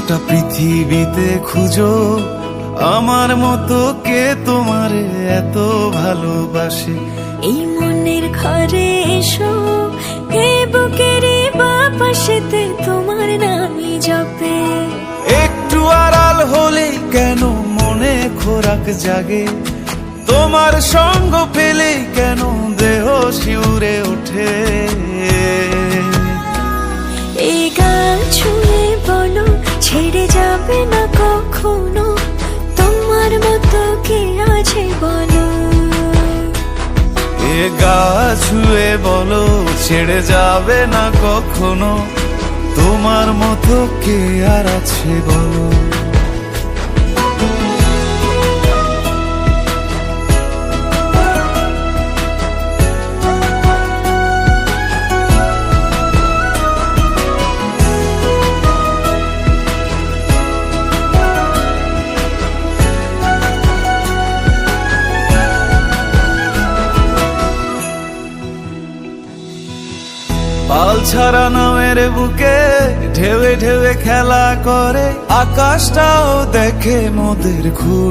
গোটা পৃথিবীতে খুঁজো আমার মতো কে তোমারে এত ভালোবাসে। এই মনের ঘরে এসো, এই বুকের বাপাশেতে তোমার নামই জপে। একটু আড়াল হলেই কেন মনে খোরাক জাগে, তোমার সঙ্গ পেলেই কেন দেহ শিউরে ওঠে। এই গান ছুঁয়ে বলো ছেড়ে যাবে না কখনো, তোমার মতো কে আছে বলো। এ গা ছুঁয়ে বলো ছেড়ে যাবে না কখনো, তোমার মতো কে আর আছে বলো। পাল ছাড়া নামের বুকে ঢেউে ঢেউে খেলা করে, আকাশটাও দেখে মোদের ঘুর।